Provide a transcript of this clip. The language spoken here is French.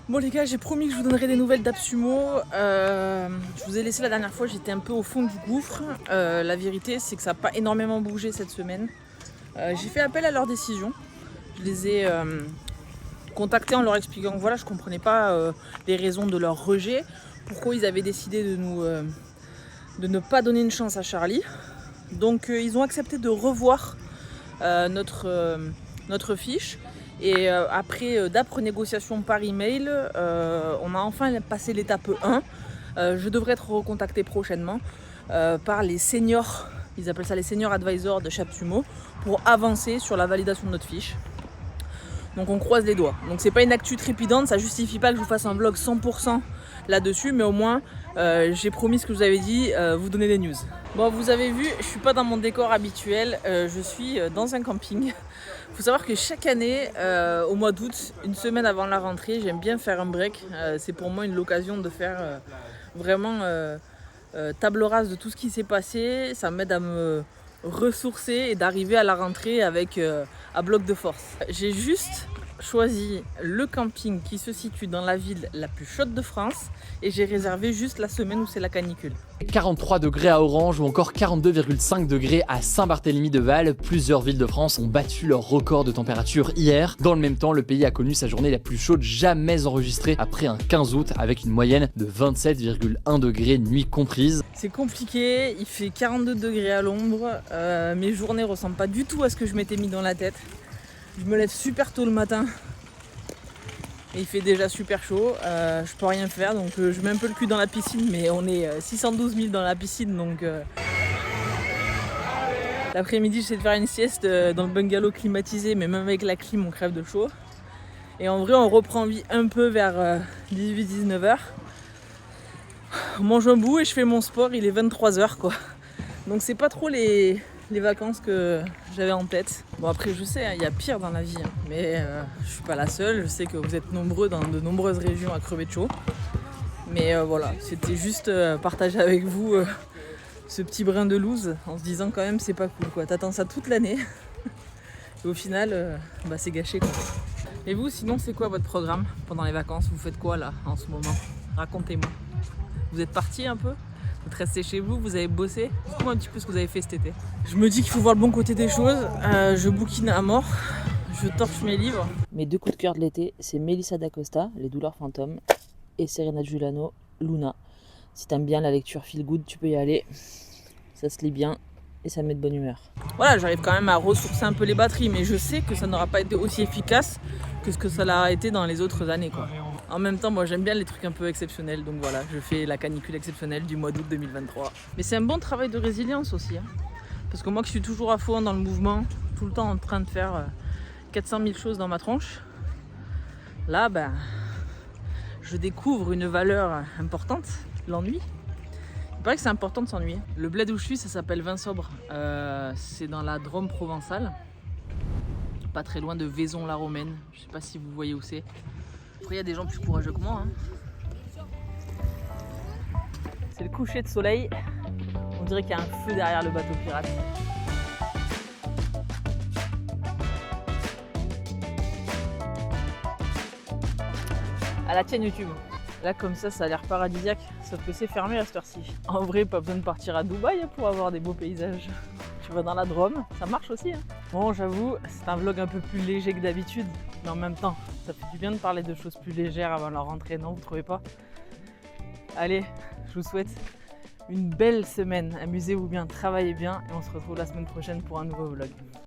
Bon les gars, j'ai promis que je vous donnerais des nouvelles d'Absumo. Je vous ai laissé la dernière fois, j'étais un peu au fond du gouffre. La vérité, c'est que ça n'a pas énormément bougé cette semaine. J'ai fait appel à leur décision. Je les ai contactés en leur expliquant que voilà, je ne comprenais pas les raisons de leur rejet. Pourquoi ils avaient décidé de ne pas donner une chance à Charlie. Donc ils ont accepté de revoir notre fiche. Et après d'âpres négociations par email, on a enfin passé l'étape 1. Je devrais être recontacté prochainement par les seniors, ils appellent ça les seniors advisors de Absumo, pour avancer sur la validation de notre fiche. Donc on croise les doigts. Donc c'est pas une actu trépidante, ça justifie pas que je vous fasse un vlog 100% là-dessus, mais au moins j'ai promis ce que je vous avais dit, vous donner des news. Bon, vous avez vu, je suis pas dans mon décor habituel, je suis dans un camping. Il faut savoir que chaque année, au mois d'août, une semaine avant la rentrée, j'aime bien faire un break. C'est pour moi une occasion de faire vraiment table rase de tout ce qui s'est passé. Ça m'aide à me ressourcer et d'arriver à la rentrée avec un bloc de force. J'ai juste choisi le camping qui se situe dans la ville la plus chaude de France et j'ai réservé juste la semaine où c'est la canicule. 43 degrés à Orange ou encore 42,5 degrés à Saint-Barthélemy-de-Val. Plusieurs villes de France ont battu leur record de température hier. Dans le même temps, le pays a connu sa journée la plus chaude jamais enregistrée après un 15 août avec une moyenne de 27,1 degrés nuit comprise. C'est compliqué, il fait 42 degrés à l'ombre, mes journées ressemblent pas du tout à ce que je m'étais mis dans la tête. Je me lève super tôt le matin et il fait déjà super chaud, je peux rien faire donc je mets un peu le cul dans la piscine, mais on est 612 000 dans la piscine donc l'après-midi j'essaie de faire une sieste dans le bungalow climatisé, mais même avec la clim on crève de chaud. Et en vrai on reprend vie un peu vers 18-19h. On mange un bout et je fais mon sport, il est 23h quoi. Donc c'est pas trop les vacances que j'avais en tête. Bon après je sais, il y a pire dans la vie, hein, mais je suis pas la seule. Je sais que vous êtes nombreux dans de nombreuses régions à crever de chaud. Mais voilà, c'était juste partager avec vous ce petit brin de loose en se disant quand même c'est pas cool quoi. T'attends ça toute l'année et au final c'est gâché quoi. Et vous sinon c'est quoi votre programme pendant les vacances? Vous faites quoi là en ce moment? Racontez-moi. Vous êtes partis un peu? Vous êtes restés chez vous? Vous avez bossé? Dites-moi un petit peu ce que vous avez fait cet été. Je me dis qu'il faut voir le bon côté des choses. Je bouquine à mort. Je torche mes livres. Mes deux coups de cœur de l'été, c'est Melissa d'Acosta, Les douleurs fantômes, et Serena Giuliano, Luna. Si t'aimes bien la lecture feel good, tu peux y aller. Ça se lit bien et ça me met de bonne humeur. Voilà, j'arrive quand même à ressourcer un peu les batteries, mais je sais que ça n'aura pas été aussi efficace que ce que ça l'a été dans les autres années, quoi. En même temps, moi j'aime bien les trucs un peu exceptionnels, donc voilà, je fais la canicule exceptionnelle du mois d'août 2023. Mais c'est un bon travail de résilience aussi, hein. Parce que moi qui suis toujours à fond dans le mouvement, tout le temps en train de faire 400 000 choses dans ma tronche, là je découvre une valeur importante, l'ennui. Il paraît que c'est important de s'ennuyer. Le bled où je suis, ça s'appelle Vinsobre, c'est dans la Drôme provençale, pas très loin de Vaison-la-Romaine, je sais pas si vous voyez où c'est. Après, il y a des gens plus courageux que moi, hein. C'est le coucher de soleil. On dirait qu'il y a un feu derrière le bateau pirate. À la tienne YouTube. Là, comme ça a l'air paradisiaque. Sauf que c'est fermé à cette heure-ci. En vrai, pas besoin de partir à Dubaï pour avoir des beaux paysages. Tu vas dans la Drôme, ça marche aussi, hein. Bon, j'avoue, c'est un vlog un peu plus léger que d'habitude, mais en même temps, ça fait du bien de parler de choses plus légères avant la rentrée, non, vous trouvez pas? Allez, je vous souhaite une belle semaine, amusez-vous bien, travaillez bien, et on se retrouve la semaine prochaine pour un nouveau vlog.